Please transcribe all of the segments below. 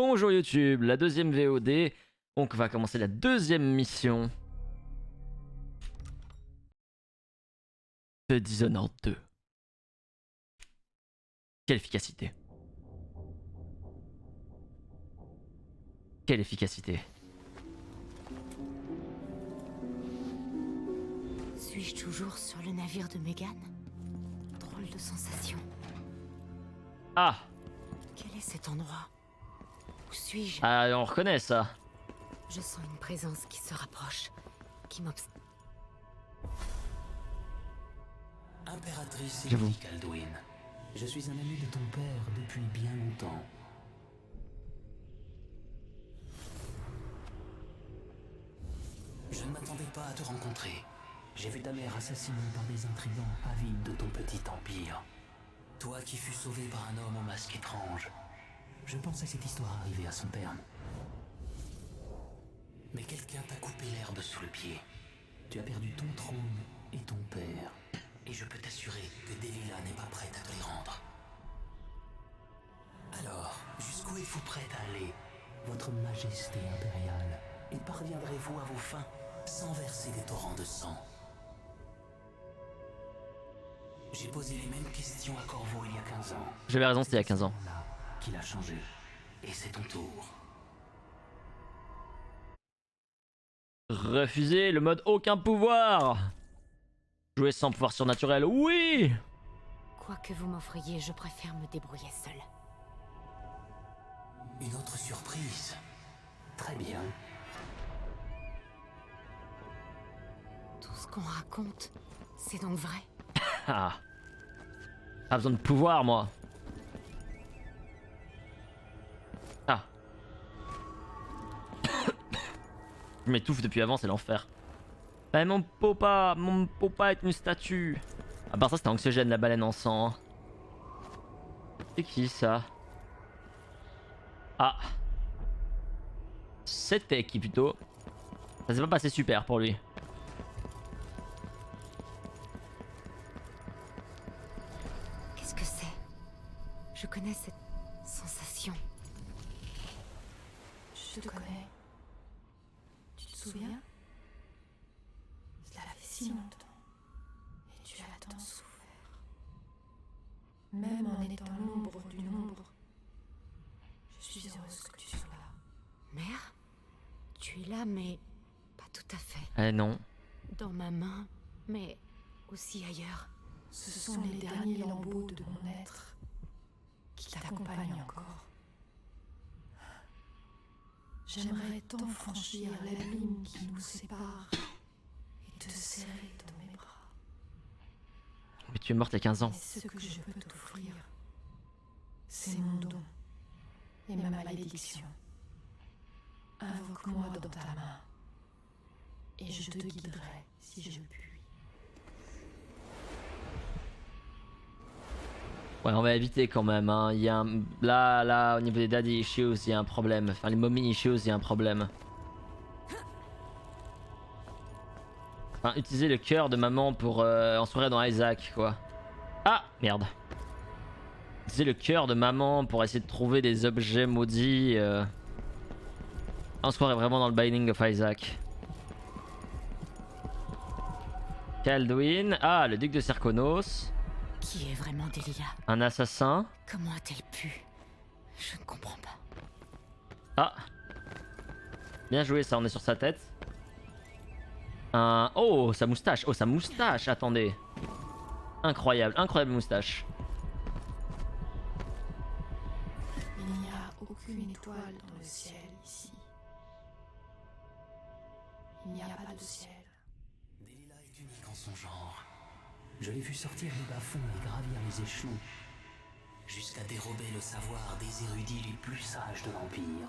Bonjour YouTube, la deuxième VOD. Donc on va commencer la deuxième mission de Dishonored 2. Quelle efficacité. Quelle efficacité. Suis-je toujours sur le navire de Megan? Drôle de sensation. Ah, Quel est cet endroit? Où suis-je? ah, on reconnaît ça. Je sens une présence qui se rapproche, qui m'obs... Impératrice J'avoue. Emily Kaldwin, je suis un ami de ton père depuis bien longtemps. Je ne m'attendais pas à te rencontrer. J'ai vu ta mère assassinée par des intrigants avides de ton petit empire. Toi qui fus sauvé par un homme au masque étrange. Je pensais cette histoire arriver à son terme. Mais quelqu'un t'a coupé l'herbe sous le pied. Tu as perdu ton trône et ton père. Et je peux t'assurer que Delilah n'est pas prête à te les rendre. Alors, jusqu'où êtes-vous prête à aller, votre majesté impériale? Et parviendrez-vous à vos fins sans verser des torrents de sang? J'ai posé les mêmes questions à Corvo il y a 15 ans. J'avais raison, c'était il y a 15 ans. C'est là qu'il a changé. Et c'est ton tour. Refuser le mode aucun pouvoir. Jouer sans pouvoir surnaturel, oui. Quoi que vous m'offriez, je préfère me débrouiller seule. Une autre surprise. Très bien. Tout ce qu'on raconte, c'est donc vrai. Ah. Pas besoin de pouvoir, moi. Ah. Je m'étouffe depuis avant, c'est l'enfer. Eh, mon popa est une statue. À part ça, c'était anxiogène, la baleine en sang. C'est qui ça? Ah. C'était qui plutôt? Ça s'est pas passé super pour lui. Qu'est-ce que c'est? Je connais cette sensation. Je te connais. Tu te souviens? Cela fait si longtemps. Et tu as tant souffert. Même en étant l'ombre d'une ombre. Je suis heureuse que tu sois là. Mère? Tu es là, mais pas tout à fait. Eh non. Dans ma main, mais aussi ailleurs. Ce sont les derniers lambeaux de mon être qui t'accompagnent encore. J'aimerais tant franchir l'abîme qui nous sépare et te serrer dans mes bras. Mais tu es morte il y a 15 ans. Mais ce que je peux t'offrir, c'est mon don et ma malédiction. Invoque-moi dans ta main et je te guiderai si je puis. Ouais, on va éviter quand même. Hein. Il y a un... là, au niveau des daddy issues, il y a un problème. Enfin, les mommy issues, il y a un problème. Enfin, utiliser le cœur de maman pour en soirée dans Isaac, quoi. Ah, merde. Utiliser le cœur de maman pour essayer de trouver des objets maudits. On se croirait vraiment dans le Binding of Isaac. Kaldwin. Ah, le duc de Serkonos. Qui est vraiment Delilah? Un assassin. Comment a-t-elle pu? Je ne comprends pas. Ah. Bien joué, ça, on est sur sa tête. Un... Oh, sa moustache. Oh, sa moustache, attendez. Incroyable, incroyable moustache. Il n'y a aucune étoile dans le ciel ici. Il n'y a pas de ciel. Delilah est unique en son genre. Je l'ai vu sortir des bas-fonds et gravir les échelons, jusqu'à dérober le savoir des érudits les plus sages de l'Empire.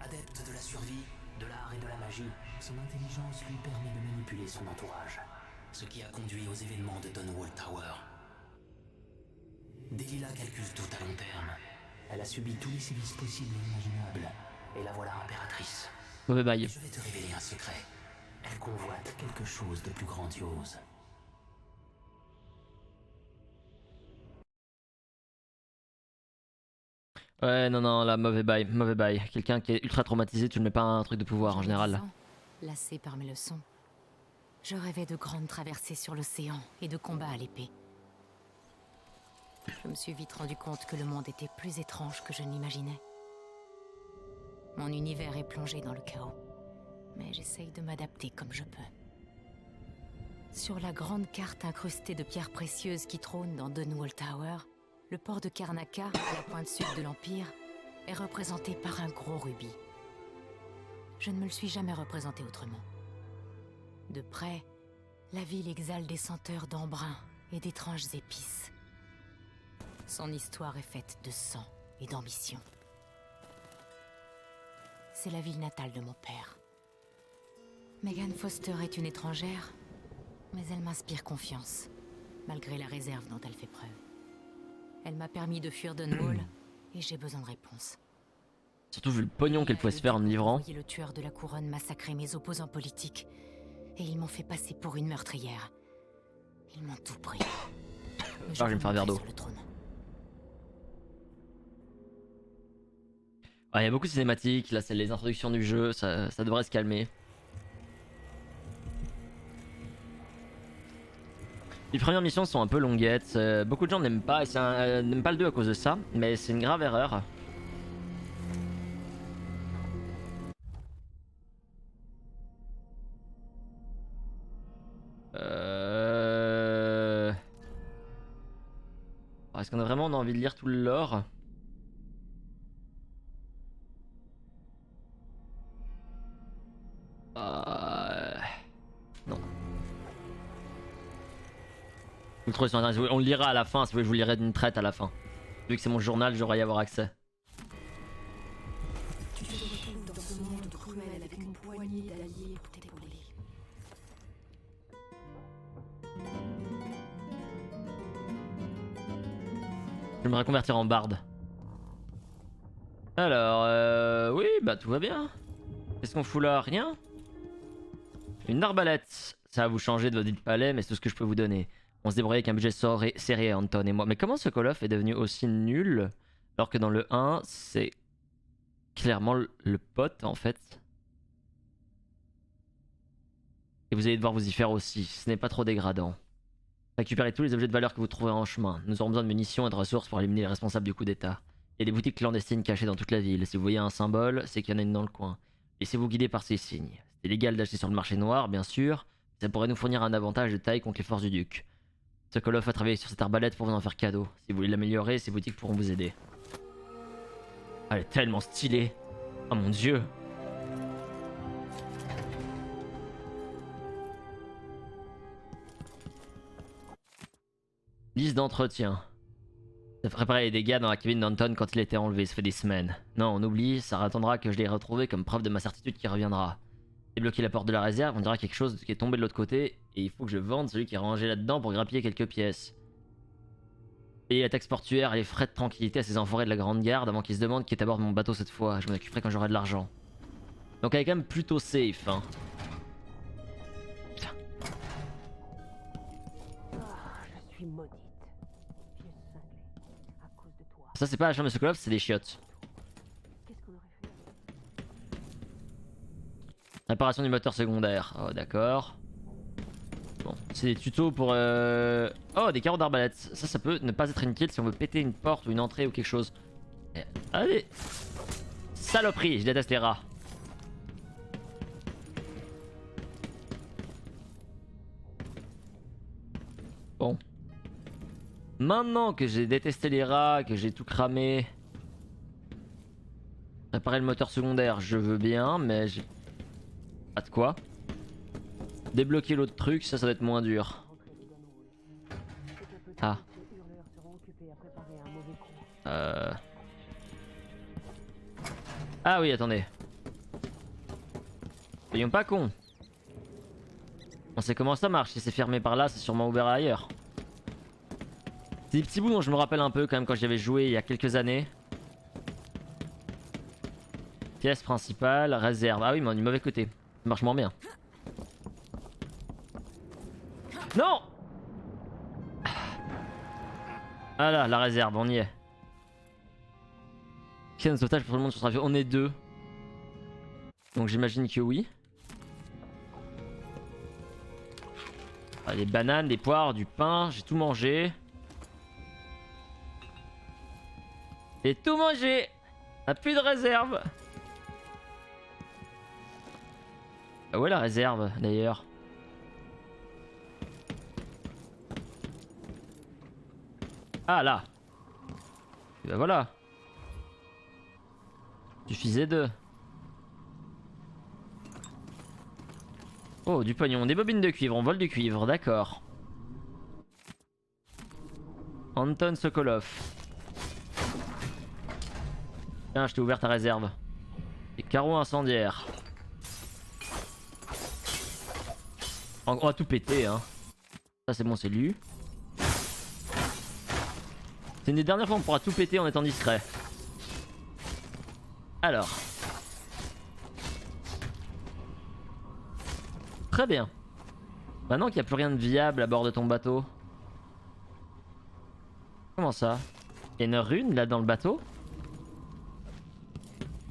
Adepte de la survie, de l'art et de la magie, son intelligence lui permet de manipuler son entourage, ce qui a conduit aux événements de Dunwall Tower. Delilah calcule tout à long terme. Elle a subi tous les sévices possibles et imaginables, et la voilà impératrice. Mauvais bail. Je vais te révéler un secret. Elle convoite quelque chose de plus grandiose. Ouais, non, non, là, mauvais bail, mauvais bail. Quelqu'un qui est ultra traumatisé, tu ne mets pas un truc de pouvoir en général. Lassé par mes leçons, je rêvais de grandes traversées sur l'océan et de combats à l'épée. Je me suis vite rendu compte que le monde était plus étrange que je ne l'imaginais. Mon univers est plongé dans le chaos, mais j'essaye de m'adapter comme je peux. Sur la grande carte incrustée de pierres précieuses qui trône dans Dunwall Tower, le port de Karnaca, à la pointe sud de l'Empire, est représenté par un gros rubis. Je ne me le suis jamais représenté autrement. De près, la ville exhale des senteurs d'embrun et d'étranges épices. Son histoire est faite de sang et d'ambition. C'est la ville natale de mon père. Megan Foster est une étrangère, mais elle m'inspire confiance, malgré la réserve dont elle fait preuve. Elle m'a permis de fuir Dunwall, et j'ai besoin de réponses. Surtout vu le pognon qu'elle pouvait se faire en me livrant. Le tueur de la couronne massacrait mes opposants politiques, et ils m'ont fait passer pour une meurtrière. Ils m'ont tout pris. Mais je vais me faire un verre d'eau. sur le trône. Ah, il y a beaucoup de cinématiques, là c'est les introductions du jeu, ça devrait se calmer. Les premières missions sont un peu longuettes, beaucoup de gens n'aiment pas, n'aiment pas le 2 à cause de ça, mais c'est une grave erreur. Est-ce qu'on a vraiment envie de lire tout le lore? Non. Vous le trouvez sur internet, on le lira à la fin, si vous voulez je vous lirai d'une traite à la fin. Vu que c'est mon journal, j'aurai y avoir accès. Tu te retrouves dans ce monde cruel avec une poignée d'alliés pour t'épauler. Je vais me reconvertir en barde. Alors, oui, bah tout va bien. Qu'est-ce qu'on fout là? Rien? Une arbalète. Ça va vous changer de votre vie de palais, mais c'est tout ce que je peux vous donner. On se débrouille avec un budget serré, Anton et moi. Mais comment ce Call of est devenu aussi nul alors que dans le 1, c'est clairement le pote en fait. Et vous allez devoir vous y faire aussi, ce n'est pas trop dégradant. Récupérez tous les objets de valeur que vous trouverez en chemin. Nous aurons besoin de munitions et de ressources pour éliminer les responsables du coup d'état. Il y a des boutiques clandestines cachées dans toute la ville. Si vous voyez un symbole, c'est qu'il y en a une dans le coin. Laissez-vous guider par ces signes. C'est légal d'acheter sur le marché noir, bien sûr. Ça pourrait nous fournir un avantage de taille contre les forces du duc. Sokolov a travaillé sur cette arbalète pour vous en faire cadeau. Si vous voulez l'améliorer, ces boutiques pourront vous aider. Elle est tellement stylée. Oh mon dieu. Liste d'entretien. Ça ferait préparer les dégâts dans la cabine d'Anton quand il était enlevé, ça fait des semaines. Non, on oublie, ça attendra que je l'ai retrouvé comme preuve de ma certitude qu'il reviendra. Débloquer la porte de la réserve, on dira quelque chose qui est tombé de l'autre côté, et il faut que je vende celui qui est rangé là-dedans pour grappiller quelques pièces. Payer la taxe portuaire et les frais de tranquillité à ces enfoirés de la Grande Garde avant qu'ils se demandent qui est à bord de mon bateau cette fois. Je m'en occuperai quand j'aurai de l'argent. Donc elle est quand même plutôt safe, hein. Putain. Je suis maudite. Vieux cinglé. À cause de toi. Ça c'est pas la chambre de Sokolov, c'est des chiottes. Qu'est-ce qu'on aurait fait? Réparation du moteur secondaire. Oh d'accord. Bon, c'est des tutos pour... Oh, des carreaux d'arbalète. Ça peut ne pas être inutile si on veut péter une porte ou une entrée ou quelque chose. Allez. Saloperie, je déteste les rats. Bon. Maintenant que j'ai détesté les rats, que j'ai tout cramé... Réparer le moteur secondaire, je veux bien, mais j'ai... Pas de quoi. Débloquer l'autre truc, ça doit être moins dur. Ah. Ah oui, attendez. Soyons pas cons. On sait comment ça marche, si c'est fermé par là, c'est sûrement ouvert ailleurs. C'est des petits bouts dont je me rappelle un peu quand même quand j'y avais joué il y a quelques années. Pièce principale, réserve. Ah oui, mais on est du mauvais côté. Ça marche moins bien. Non! Ah là, la réserve, on y est. Quel sauvetage pour tout le monde sur ce On est 2. Donc j'imagine que oui. Ah, des bananes, des poires, du pain, j'ai tout mangé. J'ai tout mangé. On a plus de réserve. Ah où est la réserve d'ailleurs? Ah là. Et bah voilà. Suffisait de. Oh, du pognon, des bobines de cuivre, on vole du cuivre, d'accord. Anton Sokolov. Tiens, je t'ai ouvert ta réserve. Des carreaux incendiaires. On va tout péter, hein. Ça c'est bon, c'est lu. C'est une des dernières fois qu'on pourra tout péter en étant discret. Alors. Très bien. Maintenant qu'il n'y a plus rien de viable à bord de ton bateau. Comment ça? Il y a une rune là dans le bateau?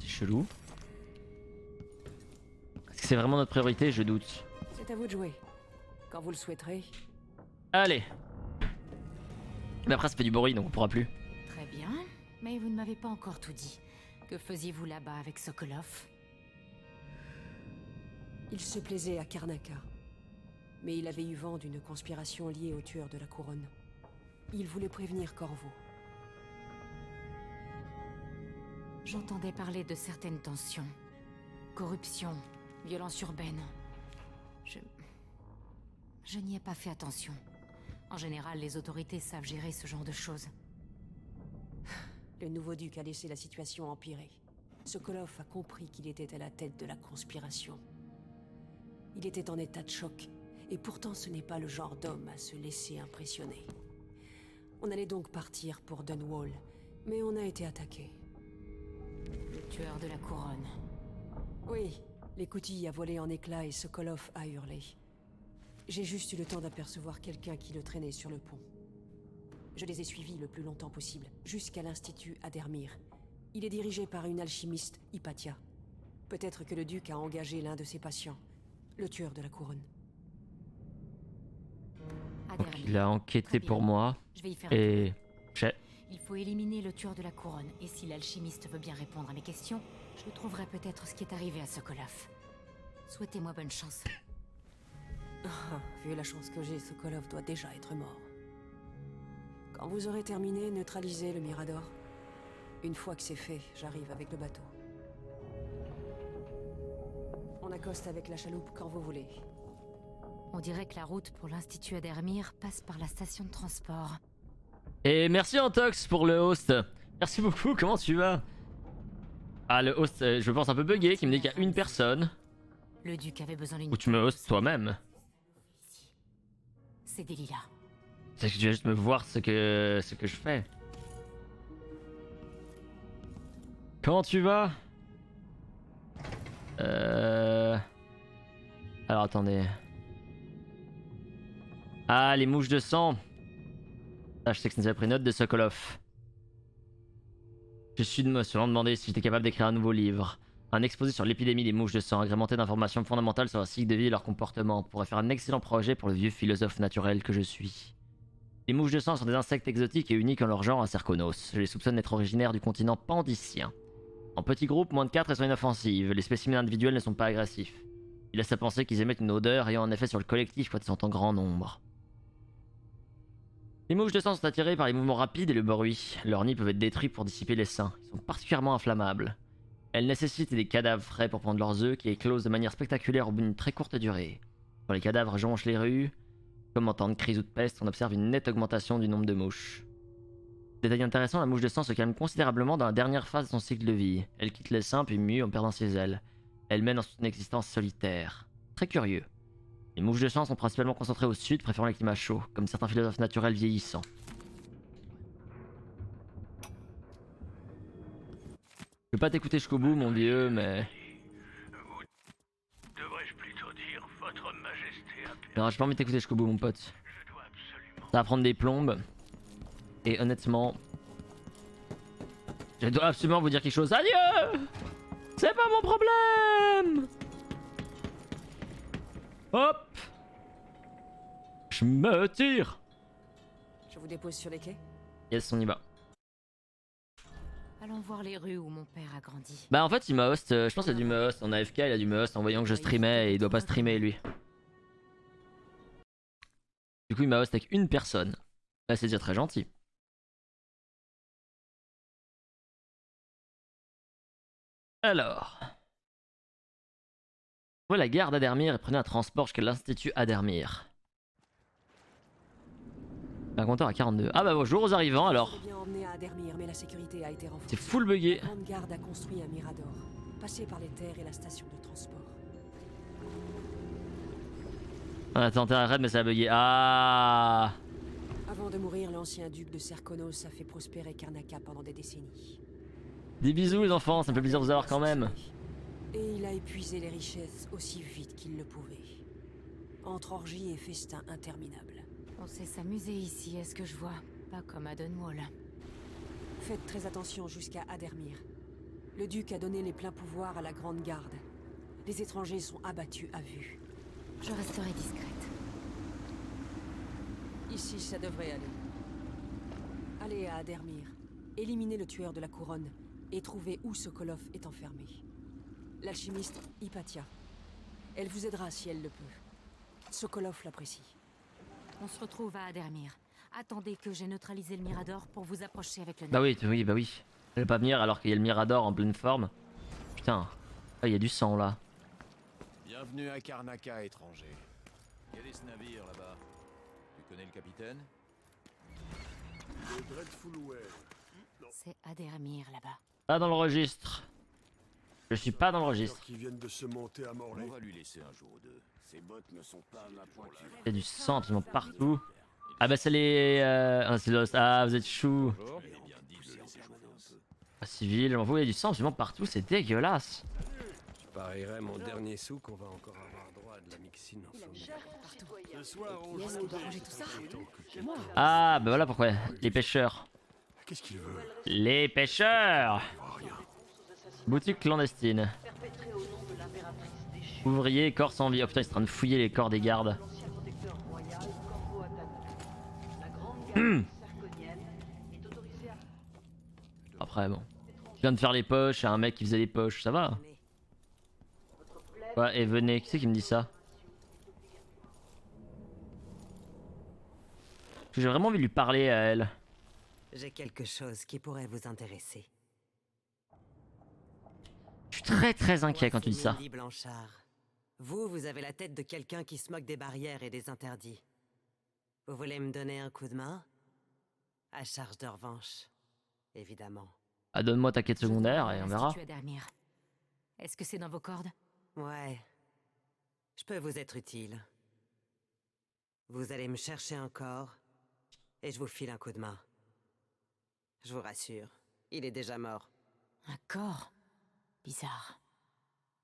C'est chelou. Est-ce que c'est vraiment notre priorité? Je doute. C'est à vous de jouer. Quand vous le souhaiterez. Allez. Mais après ça fait du bruit donc on pourra plus. Très bien, mais vous ne m'avez pas encore tout dit. Que faisiez-vous là-bas avec Sokolov? Il se plaisait à Karnaca. Mais il avait eu vent d'une conspiration liée au tueur de la couronne. Il voulait prévenir Corvo. J'entendais parler de certaines tensions. Corruption, violence urbaine. Je n'y ai pas fait attention. En général, les autorités savent gérer ce genre de choses. Le nouveau duc a laissé la situation empirer. Sokolov a compris qu'il était à la tête de la conspiration. Il était en état de choc, et pourtant ce n'est pas le genre d'homme à se laisser impressionner. On allait donc partir pour Dunwall, mais on a été attaqué. Le tueur de la couronne. Oui, l'écoutille a volé en éclats et Sokolov a hurlé. J'ai juste eu le temps d'apercevoir quelqu'un qui le traînait sur le pont. Je les ai suivis le plus longtemps possible, jusqu'à l'Institut Adermir. Il est dirigé par une alchimiste, Hypatia. Peut-être que le duc a engagé l'un de ses patients, le tueur de la couronne. Donc il a enquêté pour moi. Je vais y faire et... Il faut éliminer le tueur de la couronne, et si l'alchimiste veut bien répondre à mes questions, je trouverai peut-être ce qui est arrivé à Sokolov. Souhaitez-moi bonne chance. Ah, vu la chance que j'ai, Sokolov doit déjà être mort. Quand vous aurez terminé, neutralisez le Mirador. Une fois que c'est fait, j'arrive avec le bateau. On accoste avec la chaloupe quand vous voulez. On dirait que la route pour l'Institut Adermir passe par la station de transport. Et merci Antox pour le host. Merci beaucoup, comment tu vas? Ah le host, je pense un peu bugué, qui me dit qu'il y a une personne. Le duc avait besoin d'une... Ou tu me hostes toi-même. C'est Delilah. C'est que tu vas juste me voir ce que je fais. Comment tu vas? Alors attendez. Ah les mouches de sang. Ah je sais que ça nous a pris note de Sokolov. Je suis de me selon demander si j'étais capable d'écrire un nouveau livre. Un exposé sur l'épidémie des mouches de sang, agrémenté d'informations fondamentales sur leur cycle de vie et leur comportement, pourrait faire un excellent projet pour le vieux philosophe naturel que je suis. Les mouches de sang sont des insectes exotiques et uniques en leur genre à Serkonos. Je les soupçonne d'être originaires du continent pandicien. En petits groupes, moins de 4 et sont inoffensives, les spécimens individuels ne sont pas agressifs. Il laisse à penser qu'ils émettent une odeur ayant un effet sur le collectif quand ils sont en grand nombre. Les mouches de sang sont attirées par les mouvements rapides et le bruit. Leurs nids peuvent être détruits pour dissiper les seins. Ils sont particulièrement inflammables. Elles nécessitent des cadavres frais pour prendre leurs œufs qui éclosent de manière spectaculaire au bout d'une très courte durée. Quand les cadavres jonchent les rues, comme en temps de crise ou de peste, on observe une nette augmentation du nombre de mouches. Détail intéressant, la mouche de sang se calme considérablement dans la dernière phase de son cycle de vie. Elle quitte les seins puis mue en perdant ses ailes. Elle mène ensuite une existence solitaire. Très curieux. Les mouches de sang sont principalement concentrées au sud, préférant les climats chauds, comme certains philosophes naturels vieillissants. Je vais pas t'écouter jusqu'au bout, mon vieux, mais... Devrais-je plutôt dire votre majesté Non, j'ai pas envie de t'écouter jusqu'au bout, mon pote. Je dois absolument... Ça va prendre des plombes. Et honnêtement... Je dois absolument vous dire quelque chose. Adieu! C'est pas mon problème! Hop! Je me tire! Je vous dépose sur les quais? Yes, on y va. Allons voir les rues où mon père a grandi. Bah en fait il m'a host, je pense qu'il a dû me host en AFK, il a dû me host en voyant que je streamais et il doit pas streamer lui. Du coup il m'a host avec une personne. Bah c'est déjà très gentil. Alors... Trouvez la gare d'Adermir et prenez un transport jusqu'à l'Institut Adermir. Un compteur à 42. Ah bah bonjour aux arrivants alors. Bien emmené à Adermir, mais la sécurité a été renforcée. C'est full bugué. La Grande Garde a construit un mirador, passé par les terres et la station de transport. On a tenté un raid mais ça a bugué. Ah. Avant de mourir, l'ancien duc de Serkonos a fait prospérer Karnaca pendant des décennies. Des bisous les enfants, ça me fait plaisir de vous avoir quand même. Et il a épuisé les richesses aussi vite qu'il le pouvait. Entre orgies et festins interminables. On sait s'amuser ici, est-ce que je vois? Pas comme à Dunwall. Faites très attention jusqu'à Adermir. Le duc a donné les pleins pouvoirs à la Grande Garde. Les étrangers sont abattus à vue. Je resterai discrète. Ici, ça devrait aller. Allez à Adermir. Éliminez le tueur de la couronne et trouvez où Sokolov est enfermé. L'alchimiste Hypatia. Elle vous aidera si elle le peut. Sokolov l'apprécie. On se retrouve à Adermir. Attendez que j'ai neutralisé le Mirador pour vous approcher avec le nez. Bah oui, bah oui. Elle va pas venir alors qu'il y a le Mirador en pleine forme. Putain. Ah, il y a du sang là. Bienvenue à Karnaca, étranger. Quel est ce navire là-bas? Tu connais le capitaine? Le Dreadful Well. C'est Adermir là-bas. Pas dans le registre. Je suis pas dans le registre. Qui viennent de se monter à Morlaix. On va lui laisser un jour ou deux. Ces bottes ne sont pas à ma pointure. Il y a du sang absolument partout. Ah bah c'est les... Ah, c'est Lost. Ah vous êtes chou. Bonjour. Il est bien dit de le laisser jouer un peu. Ah, civil, j'en vois, il y a du sang absolument partout, c'est dégueulasse. Je parierais mon dernier sou qu'on va encore avoir droit à de la mixine en famille. Ce soir, on Qui est-ce joue qui au doit dé. ranger tout ça? Ah bah voilà pourquoi. Les pêcheurs. Qu'est-ce qu'il veut? Les pêcheurs. Boutique clandestine. Ouvrier, corps sans vie. Oh putain, il est en train de fouiller les corps des gardes. Après bon. Je viens de faire les poches à un mec qui faisait les poches, ça va. Ouais, et venez, qui c'est qui me dit ça? J'ai vraiment envie de lui parler à elle. J'ai quelque chose qui pourrait vous intéresser. Je suis très inquiet quand tu dis Voici ça. Mindy Blanchard. Vous avez la tête de quelqu'un qui se moque des barrières et des interdits. Vous voulez me donner un coup de main? À charge de revanche, évidemment. Ah, donne-moi ta quête secondaire et on verra. L'Institut Adermir. Est-ce que c'est dans vos cordes? Ouais. Je peux vous être utile. Vous allez me chercher un corps et je vous file un coup de main. Je vous rassure, il est déjà mort. Un corps? Bizarre.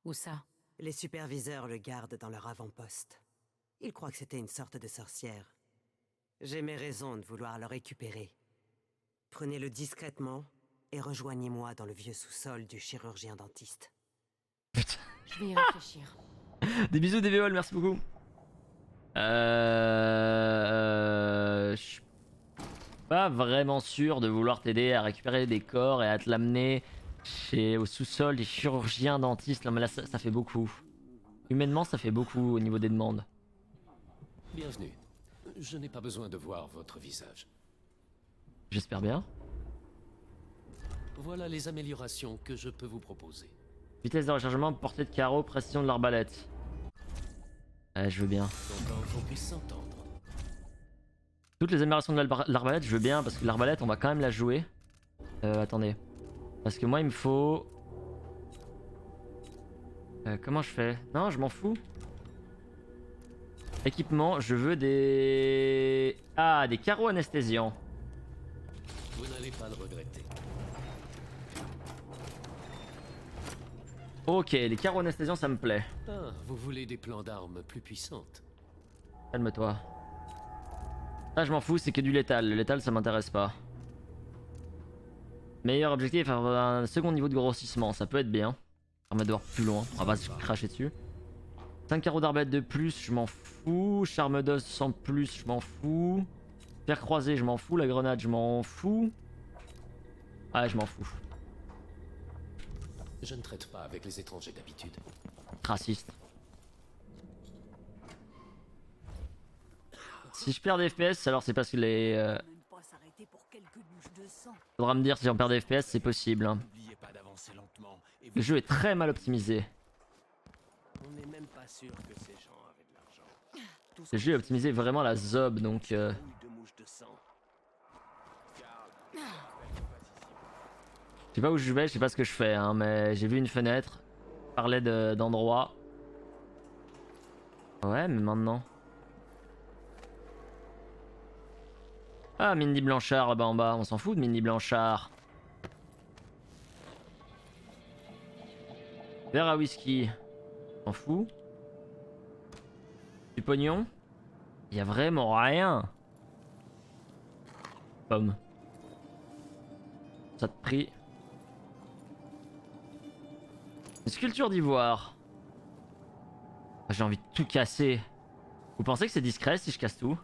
Où ça? Les superviseurs le gardent dans leur avant-poste. Ils croient que c'était une sorte de sorcière. J'ai mes raisons de vouloir le récupérer. Prenez-le discrètement et rejoignez-moi dans le vieux sous-sol du chirurgien dentiste. Je vais y réfléchir. Des bisous, des VOL, merci beaucoup. Je suis pas vraiment sûr de vouloir t'aider à récupérer des corps et à te l'amener au sous-sol des chirurgiens dentistes. Non mais là ça fait beaucoup. Humainement ça fait beaucoup au niveau des demandes. Bienvenue. Je n'ai pas besoin de voir votre visage. J'espère bien. Voilà les améliorations que je peux vous proposer. Vitesse de rechargement, portée de carreau, précision de l'arbalète. Je veux bien. Content qu'on puisse s'entendre. Toutes les améliorations de l'arbalète, je veux bien, parce que l'arbalète, on va quand même la jouer. Attendez. Parce que moi, il me faut... comment je fais? Non, je m'en fous. Équipement, je veux des... Ah, des carreaux anesthésiants. Vous n'allez pas le regretter. Ok, les carreaux anesthésiants, ça me plaît. Ah, vous voulez des plans d'armes plus puissantes? Calme-toi. Ça, je m'en fous, c'est que du létal. Le létal, ça m'intéresse pas. Meilleur objectif, avoir un second niveau de grossissement, ça peut être bien. Ça permet de voir plus loin, on va pas se cracher dessus. 5 carreaux d'arbalète de plus, je m'en fous. Charme d'os sans plus, je m'en fous. Pierre croisé, je m'en fous. La grenade, je m'en fous. Ah, je m'en fous. Je ne traite pas avec les étrangers d'habitude. Raciste. Si je perds des FPS, alors c'est parce que les... Faudra me dire si j'en perds des FPS, c'est possible. Hein. Le jeu est très mal optimisé. On n'est même pas sûr que ces gens avaient de l'argent. Le jeu est optimisé vraiment à la zob, donc... Je sais pas où je vais, je sais pas ce que je fais, hein, mais j'ai vu une fenêtre. Parlait d'endroits. Ouais, mais maintenant... Ah, Mindy Blanchard là-bas en bas, on s'en fout de Mindy Blanchard. Verre à whisky, on s'en fout. Du pognon, y a vraiment rien. Pomme. Ça te prie. Une sculpture d'ivoire. J'ai envie de tout casser. Vous pensez que c'est discret si je casse tout?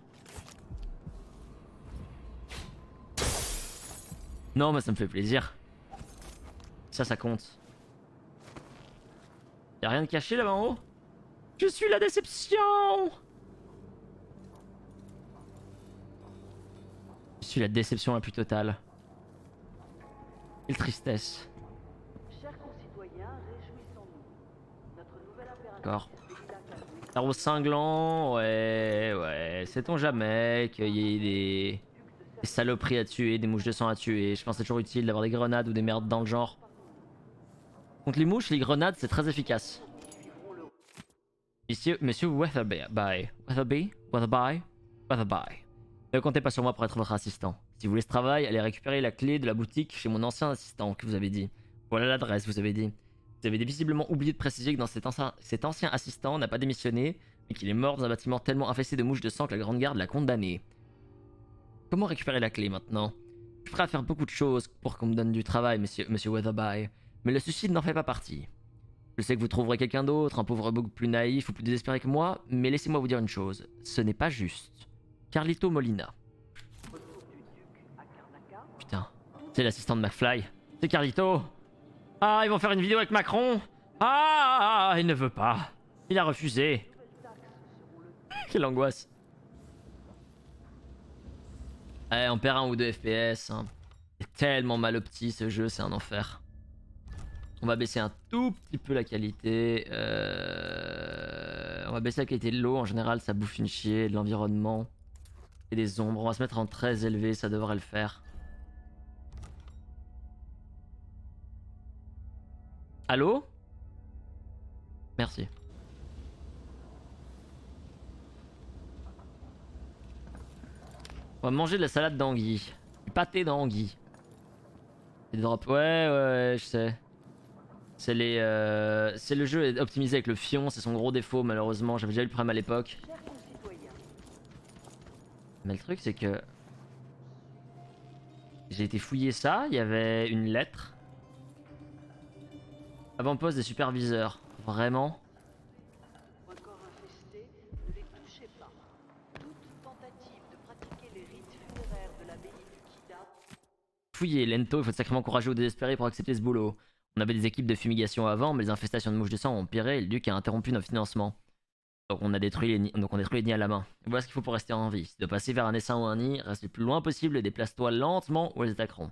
Non, mais ça me fait plaisir. Ça compte. Y'a rien de caché là-bas en haut? Je suis la déception! Je suis la déception la plus totale. Quelle tristesse. D'accord. Tarot cinglant, ouais. Sait-on jamais qu'il y ait des saloperies à tuer, des mouches de sang à tuer. Je pense que c'est toujours utile d'avoir des grenades ou des merdes dans le genre. Contre les mouches, les grenades, c'est très efficace. Monsieur Weatherby. Ne comptez pas sur moi pour être votre assistant. Si vous voulez ce travail, allez récupérer la clé de la boutique chez mon ancien assistant que vous avez dit. Voilà l'adresse, vous avez dit. Vous avez visiblement oublié de préciser que dans cet ancien assistant n'a pas démissionné, mais qu'il est mort dans un bâtiment tellement infesté de mouches de sang que la Grande Garde l'a condamné. Comment récupérer la clé maintenant? Je suis prêt à faire beaucoup de choses pour qu'on me donne du travail, monsieur Weatherby, mais le suicide n'en fait pas partie. Je sais que vous trouverez quelqu'un d'autre, un pauvre beaucoup plus naïf ou plus désespéré que moi, mais laissez-moi vous dire une chose, ce n'est pas juste. Carlito Molina. Putain, c'est l'assistant de McFly. C'est Carlito. Ah, ils vont faire une vidéo avec Macron. Ah, il ne veut pas. Il a refusé. Quelle angoisse. Ouais, on perd 1 ou 2 FPS. Hein. C'est tellement mal opti ce jeu, c'est un enfer. On va baisser un tout petit peu la qualité. On va baisser la qualité de l'eau. En général, ça bouffe une chier, de l'environnement et des ombres. On va se mettre en très élevé, ça devrait le faire. Allô? Merci. On va manger de la salade d'anguille. Du pâté d'anguille. Des drops. Ouais, je sais. C'est le jeu est optimisé avec le fion, c'est son gros défaut malheureusement. J'avais déjà eu le problème à l'époque. Mais le truc c'est que... J'ai été fouiller ça, il y avait une lettre. Avant-poste des superviseurs. Vraiment? Fouiller, Lento, il faut être sacrément courageux ou désespéré pour accepter ce boulot. On avait des équipes de fumigation avant, mais les infestations de mouches de sang ont empiré et le duc a interrompu notre financement. Donc on détruit les nids à la main. Voilà ce qu'il faut pour rester en vie. Si tu dois passer vers un essaim ou un nid, reste le plus loin possible et déplace-toi lentement ou elles attaqueront.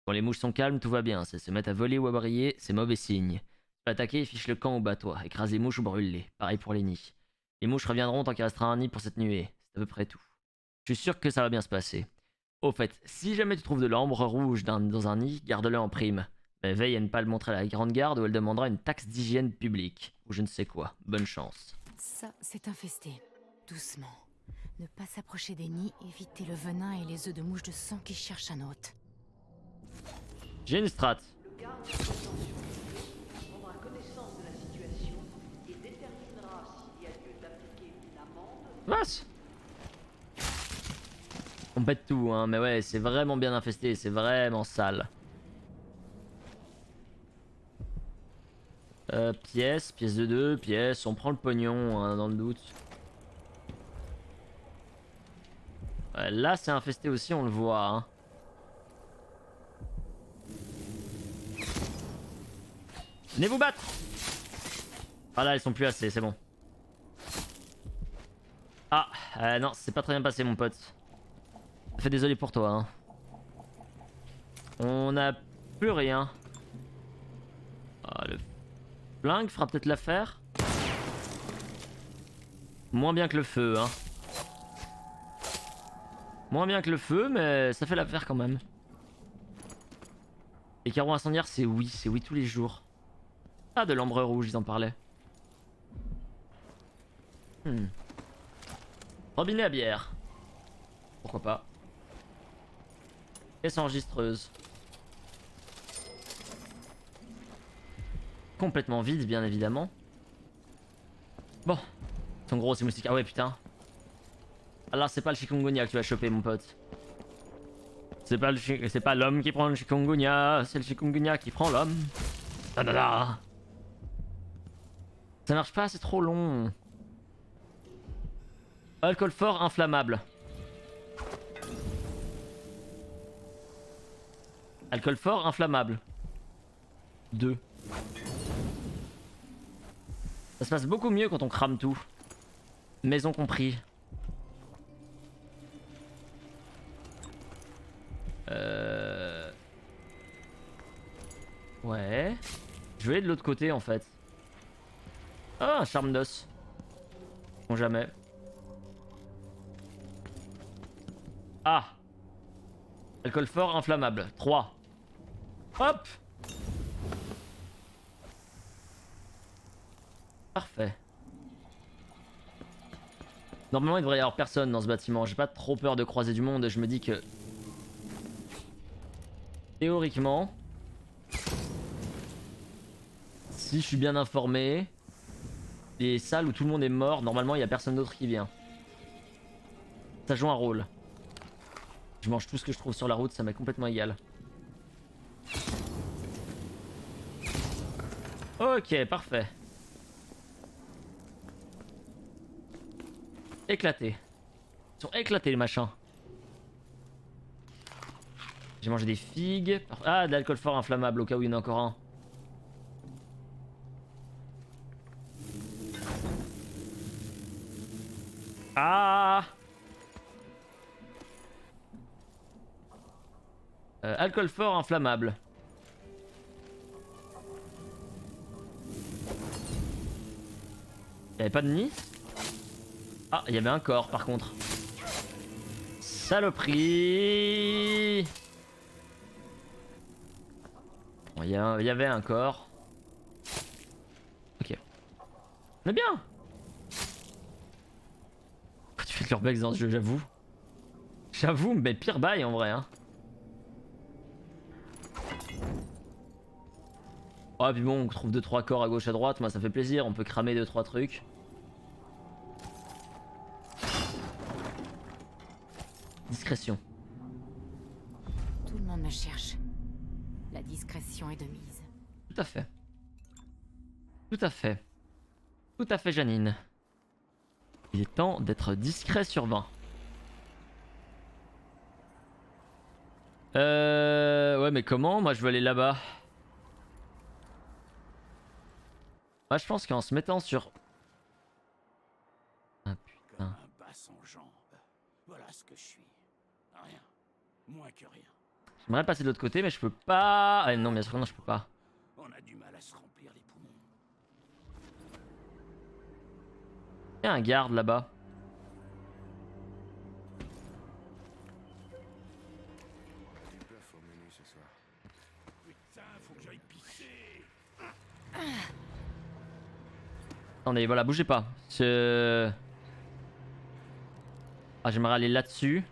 Quand les mouches sont calmes, tout va bien. Si elles se mettent à voler ou à briller, c'est mauvais signe. Attaquer, fiche le camp ou bats-toi. Écrase les mouches ou brûle-les. Pareil pour les nids. Les mouches reviendront tant qu'il restera un nid pour cette nuée. C'est à peu près tout. Je suis sûr que ça va bien se passer. Au fait, si jamais tu trouves de l'ambre rouge dans un nid, garde-le en prime. Mais veille à ne pas le montrer à la Grande Garde ou elle demandera une taxe d'hygiène publique. Ou je ne sais quoi. Bonne chance. Ça, c'est infesté. Doucement. Ne pas s'approcher des nids, éviter le venin et les œufs de mouches de sang qui cherchent un hôte. J'ai une strat. Mince. On pète tout, hein, mais ouais, c'est vraiment bien infesté, c'est vraiment sale. Pièce de 2, pièce. On prend le pognon hein, dans le doute. Ouais, là c'est infesté aussi, on le voit. Hein. Venez vous battre! Ah là, ils sont plus assez, c'est bon. Ah, non, c'est pas très bien passé, mon pote. Ça fait désolé pour toi. Hein. On a plus rien. Ah, le flingue fera peut-être l'affaire. Moins bien que le feu, hein. Moins bien que le feu, mais ça fait l'affaire quand même. Les carreaux incendiaires, c'est oui tous les jours. Ah, de l'ambre rouge, ils en parlaient. Robinet à bière. Pourquoi pas. Caisse enregistreuse. Complètement vide, bien évidemment. Bon. Ils sont gros ces moustiques. Ah ouais, putain. Alors c'est pas le chikungunya que tu vas choper, mon pote. C'est pas l'homme qui prend le chikungunya, c'est le chikungunya qui prend l'homme. Ah là là. Ça marche pas, c'est trop long. Alcool fort inflammable. Alcool fort inflammable. 2. Ça se passe beaucoup mieux quand on crame tout. Maison compris. Ouais. Je vais aller de l'autre côté en fait. Ah, un charme d'os. Bon, jamais. Ah. Alcool fort inflammable. 3. Hop. Parfait. Normalement il devrait y avoir personne dans ce bâtiment. J'ai pas trop peur de croiser du monde. Je me dis que... Théoriquement... Si je suis bien informé... Les salles où tout le monde est mort, normalement il y a personne d'autre qui vient. Ça joue un rôle. Je mange tout ce que je trouve sur la route, ça m'est complètement égal. Ok, parfait. Éclatés. Ils sont éclatés les machins. J'ai mangé des figues. Ah, de l'alcool fort inflammable au cas où il y en a encore un. Ah. Alcool fort inflammable. Y'avait pas de nid? Ah, il y avait un corps par contre. Saloperie. Bon, il y avait un corps. Ok. On est bien. Tu fais de l'urbex dans ce jeu, j'avoue. J'avoue, mais pire bail en vrai. Hein. Oh, puis bon, on trouve 2-3 corps à gauche à droite. Moi, ça fait plaisir. On peut cramer 2-3 trucs. Discrétion. Tout le monde me cherche. La discrétion est de mise. Tout à fait. Tout à fait. Tout à fait, Janine. Il est temps d'être discret sur 20. Ouais, mais comment? Moi, je veux aller là-bas. Moi, je pense qu'en se mettant sur... Ah, putain. Un bas sans jambes. Voilà ce que je suis. Rien. Moins que rien. J'aimerais passer de l'autre côté, mais je peux pas... Ah non, bien sûr, non, je peux pas. On a du mal à se remplir les poumons. Il y a un garde là-bas. Putain, faut que j'aille pisser. Attendez, voilà, bougez pas. Ah, j'aimerais aller là-dessus.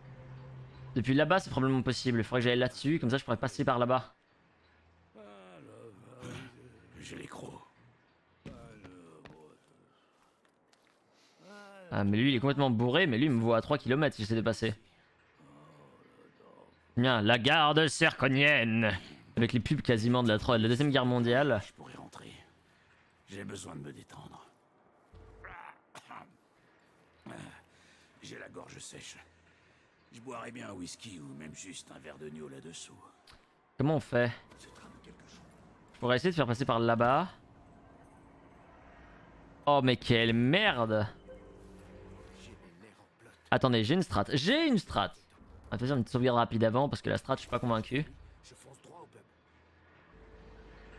Depuis là-bas, c'est probablement possible. Il faudrait que j'aille là-dessus, comme ça je pourrais passer par là-bas. J'ai les crocs. Ah, mais lui, il est complètement bourré, mais lui, il me voit à 3 km si j'essaie de passer. Bien, la garde serconienne. Avec les pubs quasiment de la deuxième guerre mondiale. Je pourrais rentrer. J'ai besoin de me détendre. J'ai la gorge sèche. Je boirais bien un whisky ou même juste un verre de Nio là-dessous. Comment on fait? Je pourrais essayer de faire passer par là-bas. Oh mais quelle merde! Attendez, j'ai une strat. J'ai une strat! On va faire une petite sauvegarde rapide avant parce que la strat, je suis pas convaincu.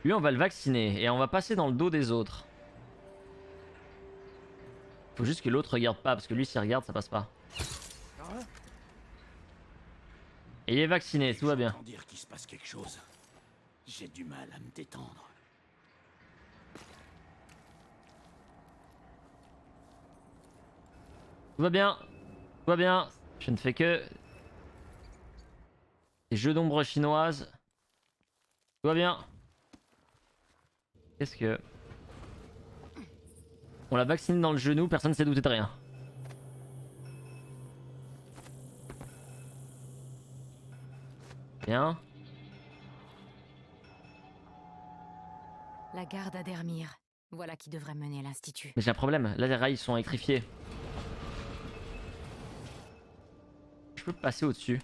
Lui, on va le vacciner et on va passer dans le dos des autres. Faut juste que l'autre regarde pas parce que lui, s'il regarde, ça passe pas. Et il est vacciné, tout va bien. Dire qu'il se passe quelque chose. J'ai du mal à me détendre. Tout va bien. Tout va bien. Je ne fais que des jeux d'ombre chinoises. Tout va bien. Qu'est-ce que... On l'a vacciné dans le genou, personne ne s'est douté de rien. Bien. La garde à Dermir. Voilà qui devrait mener l'institut. Mais j'ai un problème, là les rails sont électrifiés. Je peux passer au-dessus.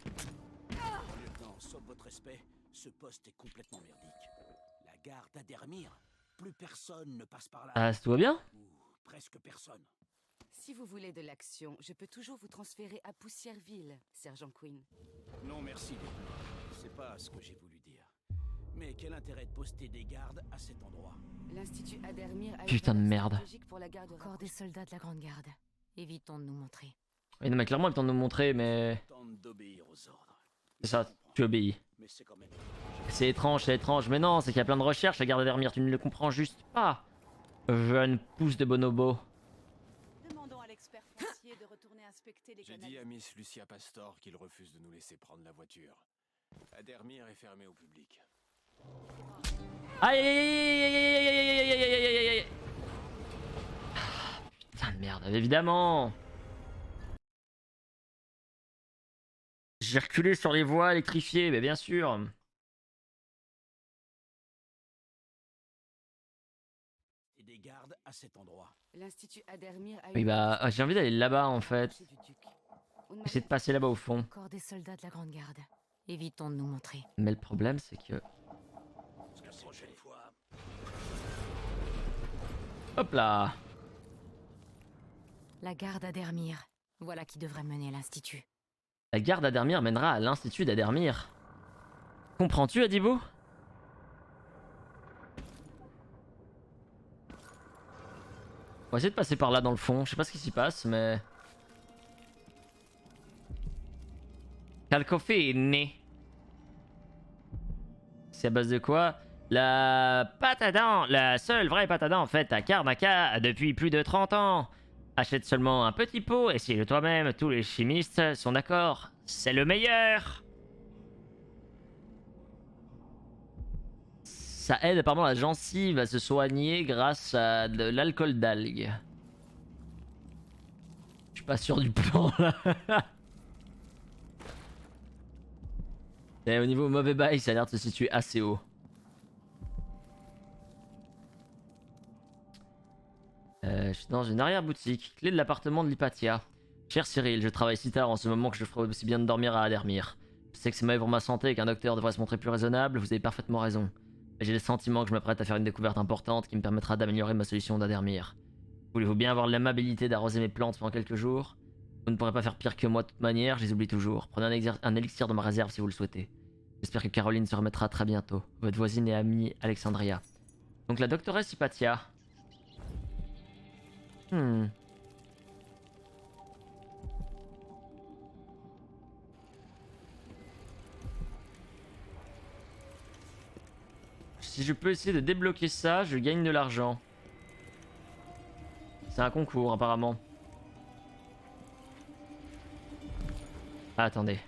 Lieutenant, sauf votre respect, ce poste est complètement merdique. La garde à Dermir, plus personne ne passe par là. Ah, tout va bien? Ou presque personne. Si vous voulez de l'action, je peux toujours vous transférer à Poussièreville, Sergent Quinn. Non merci, lieutenant. C'est pas ce que j'ai voulu dire. Mais quel intérêt de poster des gardes à cet endroit? L'Institut Adermir a Putain de merde. pour la garde Encore des soldats de la Grande Garde. Évitons de nous montrer. Oui, non, mais clairement, il tente de nous montrer, mais... Tente d'obéir aux ordres. C'est ça, tu obéis. Mais c'est quand même... C'est étrange, mais non, c'est qu'il y a plein de recherches à garder Dermir, tu ne le comprends juste pas. Jeune pouce de bonobo. Demandons à l'expert foncier de retourner inspecter les J'ai canaux. dit à Miss Lucia Pastor qu'il refuse de nous laisser prendre la voiture. Adermir est fermé au public. Aïe aïe aïe aïe aïe aïe aïe aïe aïe aïe aïe aïe. Putain de merde, évidemment. J'ai reculé sur les voies électrifiées, mais bien sûr. Et des gardes à cet endroit. L'Institut Adermir a Oui bah, j'ai envie d'aller là-bas en fait. Essayer de passer là-bas au fond. Encore des soldats de la Grande Garde. Évitons de nous montrer. Mais le problème c'est que... La prochaine fois... Hop là. La garde à Dermir. Voilà qui devrait mener l'institut. La garde Adermir mènera à l'institut d'Adermir. Comprends-tu, Adibou? On va essayer de passer par là dans le fond. Je sais pas ce qui s'y passe, mais... Calcofine. C'est à base de quoi? La pâte à dents, la seule vraie pâte à dents faite à Karnaka depuis plus de 30 ans. Achète seulement un petit pot, essaye-le toi-même, tous les chimistes sont d'accord. C'est le meilleur. Ça aide apparemment la gencive à se soigner grâce à de l'alcool d'algue. Je suis pas sûr du plan là. Et au niveau mauvais bail, ça a l'air de se situer assez haut. Je suis dans une arrière-boutique, clé de l'appartement de l'Hypatia. Cher Cyril, je travaille si tard en ce moment que je ferais aussi bien de dormir à Adermir. Je sais que c'est mauvais pour ma santé et qu'un docteur devrait se montrer plus raisonnable, vous avez parfaitement raison. Mais j'ai le sentiment que je m'apprête à faire une découverte importante qui me permettra d'améliorer ma solution d'Adermir. Voulez-vous bien avoir l'amabilité d'arroser mes plantes pendant quelques jours? Vous ne pourrez pas faire pire que moi de toute manière, je les oublie toujours. Prenez un élixir de ma réserve si vous le souhaitez. J'espère que Caroline se remettra très bientôt. Votre voisine et amie Alexandria. Donc la doctoresse Hypatia. Si je peux essayer de débloquer ça, je gagne de l'argent. C'est un concours apparemment. Ah, attendez.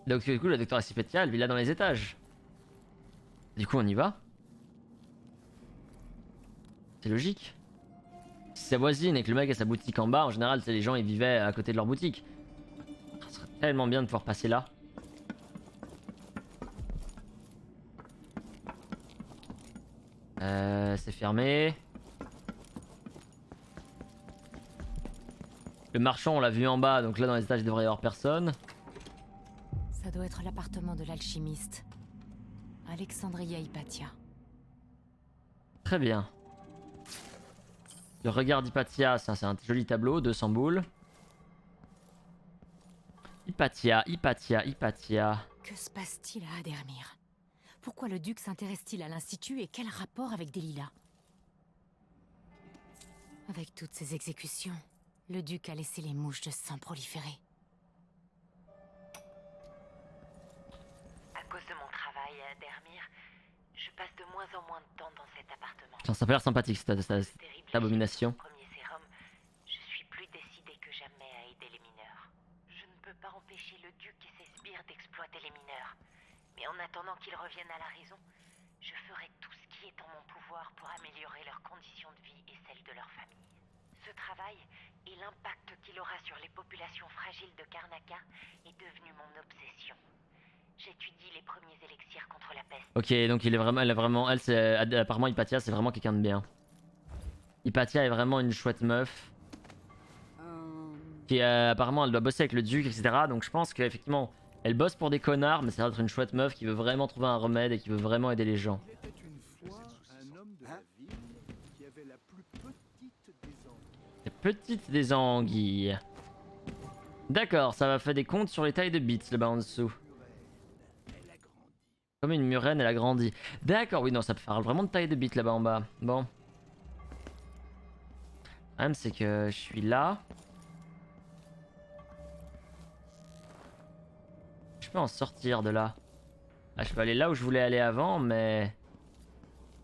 Donc du coup la doctoresse Hypatia elle vit là dans les étages. Du coup on y va. C'est logique. Si sa voisine et que le mec a sa boutique en bas, en général c'est les gens ils vivaient à côté de leur boutique. Ça serait tellement bien de pouvoir passer là. C'est fermé. Le marchand, on l'a vu en bas, donc là dans les étages, il devrait y avoir personne. Ça doit être l'appartement de l'alchimiste. Alexandria Hypatia. Très bien. Le regard d'Hypatia, c'est un joli tableau, 200 boules. Hypatia, Hypatia, Hypatia. Que se passe-t-il à Adermir? Pourquoi le duc s'intéresse-t-il à l'Institut et quel rapport avec Delilah? Avec toutes ces exécutions, le duc a laissé les mouches de sang proliférer. À cause de mon travail à Adermir, je passe de moins en moins de temps dans cet appartement. Tiens, ça a l'air sympathique cette abomination. Premier sérum, je suis plus décidée que jamais à aider les mineurs. Je ne peux pas empêcher le duc et ses sbires d'exploiter les mineurs. Mais en attendant qu'ils reviennent à la raison, je ferai tout ce qui est en mon pouvoir pour améliorer leurs conditions de vie et celles de leur famille. Ce travail et l'impact qu'il aura sur les populations fragiles de Karnaca est devenu mon obsession. J'étudie les premiers élixirs contre la peste. Ok, donc apparemment Hypatia, c'est vraiment quelqu'un de bien. Hypatia est vraiment une chouette meuf. Qui apparemment elle doit bosser avec le duc, etc. Donc je pense qu'effectivement, elle bosse pour des connards, mais ça va être une chouette meuf qui veut vraiment trouver un remède et qui veut vraiment aider les gens. Il était une fois un homme de la ville qui avait la plus petite des anguilles. Les petites des anguilles. D'accord, ça va faire des comptes sur les tailles de bits là-bas en dessous. Comme une murène, elle a grandi. D'accord, oui, non, ça parle vraiment de taille de bits là-bas en bas. Bon. Le problème, c'est que je suis là. Je peux en sortir de là. Ah, je peux aller là où je voulais aller avant, mais...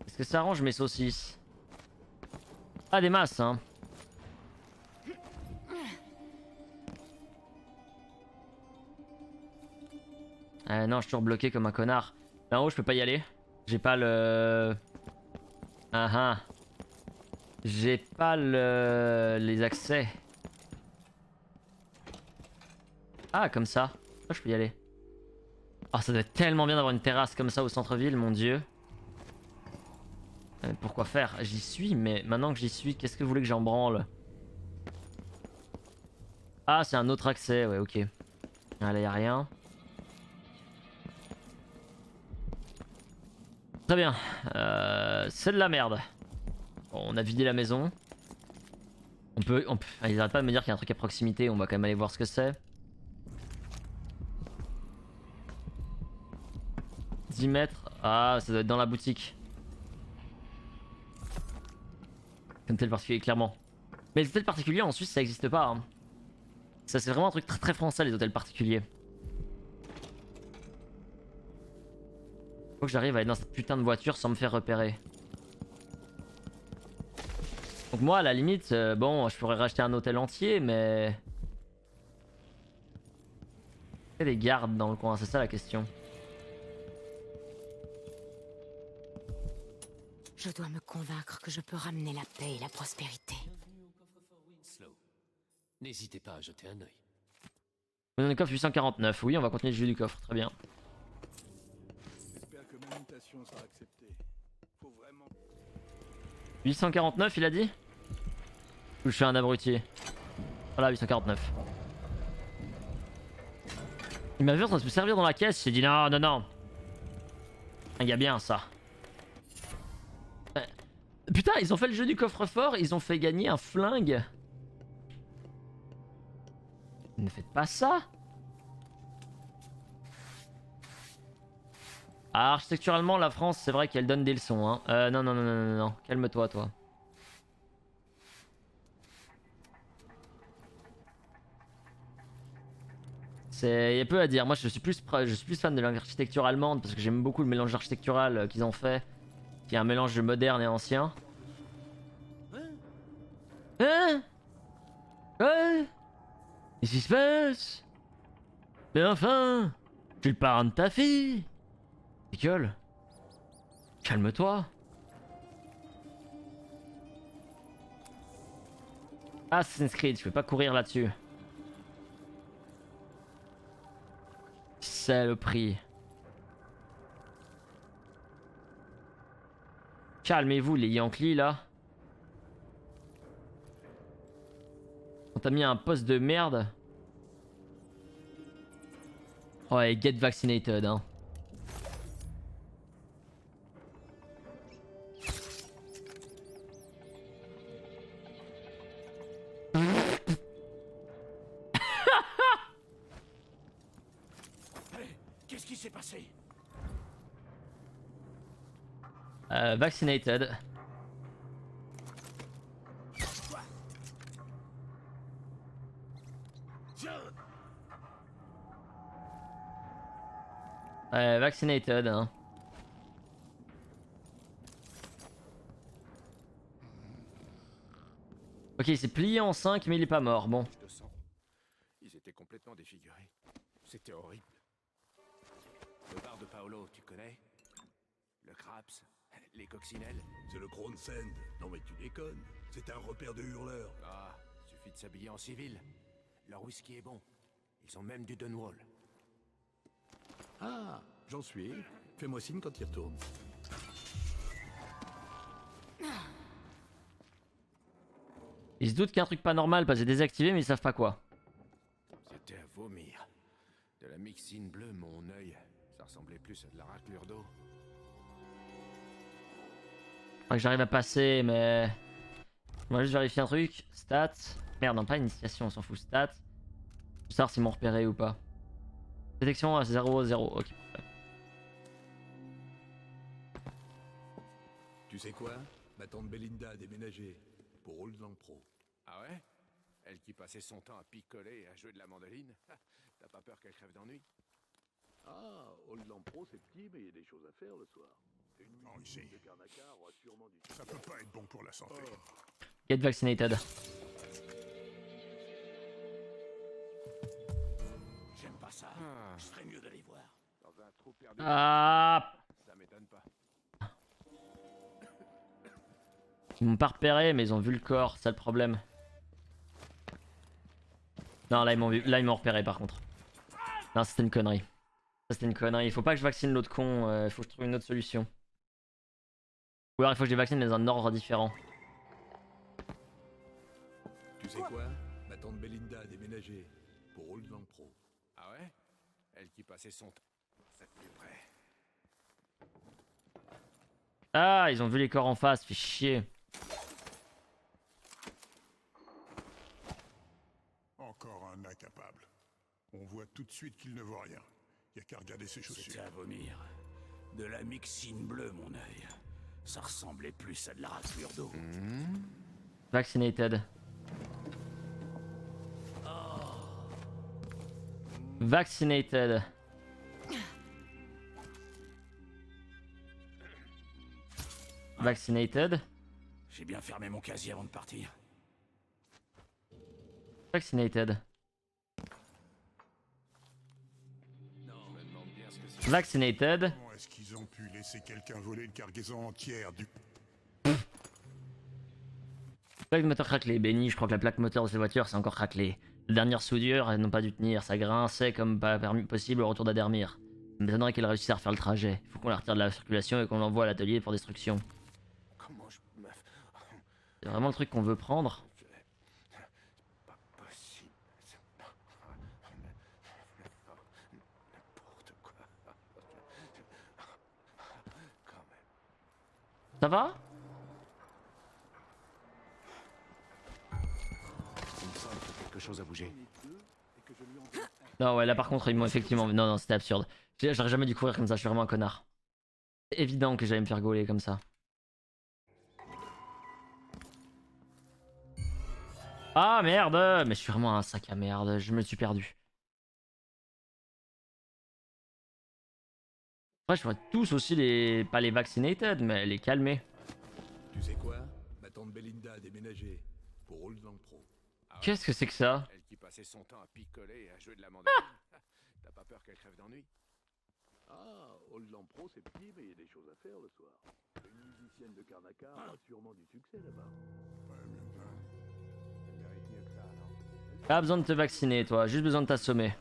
Est-ce que ça arrange mes saucisses? Ah, des masses, hein. Non, je suis toujours bloqué comme un connard. Là en haut, je peux pas y aller. J'ai pas le... Ah ah. J'ai pas les accès. Ah, comme ça. Ah, je peux y aller. Ah, ça doit être tellement bien d'avoir une terrasse comme ça au centre-ville, mon dieu. Pourquoi faire? J'y suis, mais maintenant que j'y suis, qu'est-ce que vous voulez que j'en branle? Ah, c'est un autre accès, ouais, ok. Ah, là, y a rien. Très bien. C'est de la merde. Bon, on a vidé la maison. Ils arrêtent pas de me dire qu'il y a un truc à proximité, on va quand même aller voir ce que c'est. 10 mètres. Ah, ça doit être dans la boutique. Comme tel particulier, clairement. Mais les hôtels particuliers en Suisse, ça existe pas. Hein. Ça, c'est vraiment un truc très très français, les hôtels particuliers. Faut que j'arrive à aller dans cette putain de voiture sans me faire repérer. Donc moi, à la limite, bon, je pourrais racheter un hôtel entier, mais... Il y a des gardes dans le coin, c'est ça la question. Je dois me convaincre que je peux ramener la paix et la prospérité. N'hésitez pas à jeter un œil. On a le coffre 849, oui, on va continuer le jeu du coffre, très bien. J'espère que ma mutation sera acceptée. Faut vraiment... 849, il a dit? Ou je suis un abruti? Voilà, 849. Il m'a vu en train de se servir dans la caisse, j'ai dit non, non, non. Il y a bien ça. Putain, ils ont fait le jeu du coffre-fort, ils ont fait gagner un flingue. Ne faites pas ça. Ah, architecturalement, la France, c'est vrai qu'elle donne des leçons. Hein. Non, non, non, non, non, non. Calme-toi, toi. Il y a peu à dire. Moi, je suis plus fan de l'architecture allemande parce que j'aime beaucoup le mélange architectural qu'ils ont fait, qui est un mélange de moderne et ancien. Hein? Ouais? Qu'est-ce qui se passe? Mais enfin, je suis le parrain de ta fille. Gueule. Calme-toi. Assassin's Creed, je peux pas courir là-dessus. C'est le prix. Calmez-vous les Yankees là. On t'a mis un poste de merde. Ouais, get vaccinated hein. Qu'est-ce qui s'est passé? Vaccinated. Vaccinated hein. Ok, il s'est plié en 5 mais il est pas mort, bon. Je te sens. Ils étaient complètement défigurés. C'était horrible. Le bar de Paolo, tu connais? Le Craps, les coccinelles. C'est le Kronsen. Non mais tu déconnes. C'est un repère de hurleurs. Ah, suffit de s'habiller en civil. Leur whisky est bon. Ils ont même du Dunwall. Ah, j'en suis. Fais-moi signe quand il retourne. Ils se doutent qu'il y a un truc pas normal parce que j'ai désactivé mais ils savent pas quoi. C'était à vomir. De la mixine bleue, mon œil. Ça ressemblait plus à de la raclure d'eau. Faudrait que j'arrive à passer mais... On va juste vérifier un truc. Stats. Merde, non pas initiation, on s'en fout. Stats. Pour savoir s'ils m'ont repéré ou pas. Détection à 0-0. Ok. Tu sais quoi? Ma tante Belinda a déménagé pour Old Lang Pro. Ah ouais? Elle qui passait son temps à picoler et à jouer de la mandoline? T'as pas peur qu'elle crève d'ennui? Ah, Old Lang Pro c'est petit mais il y a des choses à faire le soir. Une nuit de Karnaca aura sûrement du... Ça peut pas être bon pour la santé. Get vaccinated. J'aime pas ça. Je serais mieux d'aller voir. Dans un trou perdu. Ah. Ça m'étonne pas. Ils m'ont pas repéré mais ils ont vu le corps, c'est le problème. Non là ils m'ont vu, là ils m'ont repéré par contre. Non c'était une connerie. Ça c'était une connerie, il faut pas que je vaccine l'autre con, il faut que je trouve une autre solution. Ou alors il faut que je les vaccine dans un ordre différent. Tu sais quoi? Ma tante Belinda a déménagé pour Old Lang Pro. Ah ouais? Elle qui passait son temps. C'est plus près. Ah ils ont vu les corps en face, fait chier. Encore un incapable. On voit tout de suite qu'il ne voit rien. Il y a qu'à regarder ses chaussures. C'était à vomir. De la mixine bleue, mon œil. Ça ressemblait plus à de la raclure d'eau. Vaccinated. Vaccinated. Vaccinated. J'ai bien fermé mon casier avant de partir. Vaccinated. Vaccinated. Comment est-ce qu'ils ont pu laisser quelqu'un voler une cargaison entière du... Plaque moteur craquelée. Béni, je crois que la plaque moteur de cette voiture c'est encore craquelée. La dernière soudure, elles n'ont pas dû tenir. Ça grinçait comme pas possible au retour d'Adermir. Ça m'étonnerait qu'elle réussisse à refaire le trajet. Il faut qu'on la retire de la circulation et qu'on l'envoie à l'atelier pour destruction. Comment je me... C'est vraiment le truc qu'on veut prendre. Pas possible. C'est pas... N'importe quoi. Quand même. Ça va? Il me semble que quelque chose a bougé. Non ouais là par contre ils m'ont effectivement... Non non c'était absurde. J'aurais jamais dû courir comme ça, je suis vraiment un connard. C'est évident que j'allais me faire gauler comme ça. Ah merde. Mais je suis vraiment un sac à merde, je me suis perdu. Après je pourrais tous aussi les... Pas les vaccinated mais les calmer. Tu sais quoi? Ma tante Belinda a déménagé pour Old Lang Pro. Qu'est-ce que c'est que ça? Elle qui passait son temps à picoler et à jouer de la mandoline. T'as pas peur qu'elle crève d'ennui? Ah, Old Lang Pro c'est petit mais il y a des choses à faire le soir. Une musicienne de Karnaca aura sûrement du succès là-bas. Elle mérite mieux que ça, non? Pas besoin de te vacciner toi, juste besoin de t'assommer.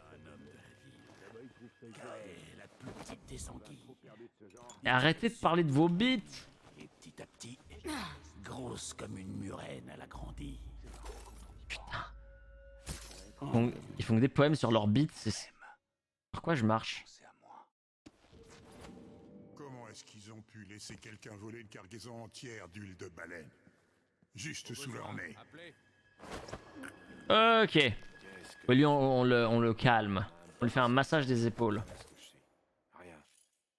La plus petite des anguilles. Et arrêtez de parler de vos bites. Et petit à petit, grosse comme une murène, elle a grandi. Putain. Ils font que des poèmes sur leur bite. Pourquoi je marche? Comment est-ce qu'ils ont pu laisser quelqu'un voler une cargaison entière d'huile de baleine? Juste sous leur nez. Ok. Lui, on le calme. On lui fait un massage des épaules. Rien.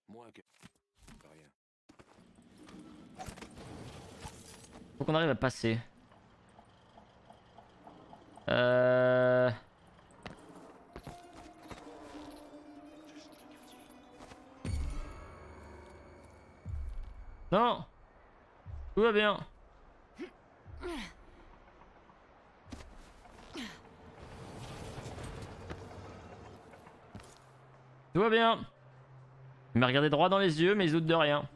Moins que rien. Faut qu'on arrive à passer. Non. Tout va bien. Tout va bien. Il m'a regardé droit dans les yeux, mais il se doute de rien.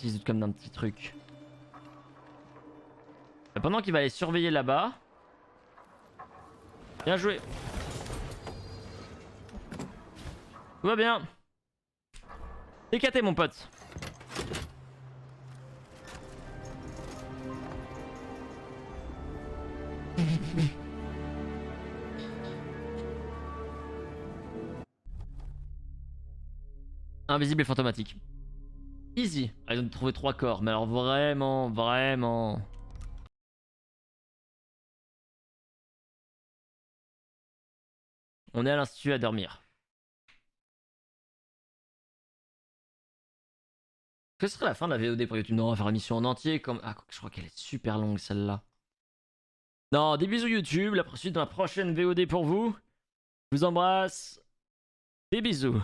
Il se doute comme d'un petit truc. Pendant qu'il va aller surveiller là-bas. Bien joué. Tout va bien. Écaté mon pote. Invisible et fantomatique. Easy. Ah, ils ont trouvé 3 corps, mais alors vraiment, vraiment. On est à l'institut à dormir. Que serait la fin de la VOD pour YouTube? Non, on va faire la mission en entier comme... Ah, je crois qu'elle est super longue celle-là. Non, des bisous YouTube, la suite dans la prochaine VOD pour vous. Je vous embrasse. Des bisous.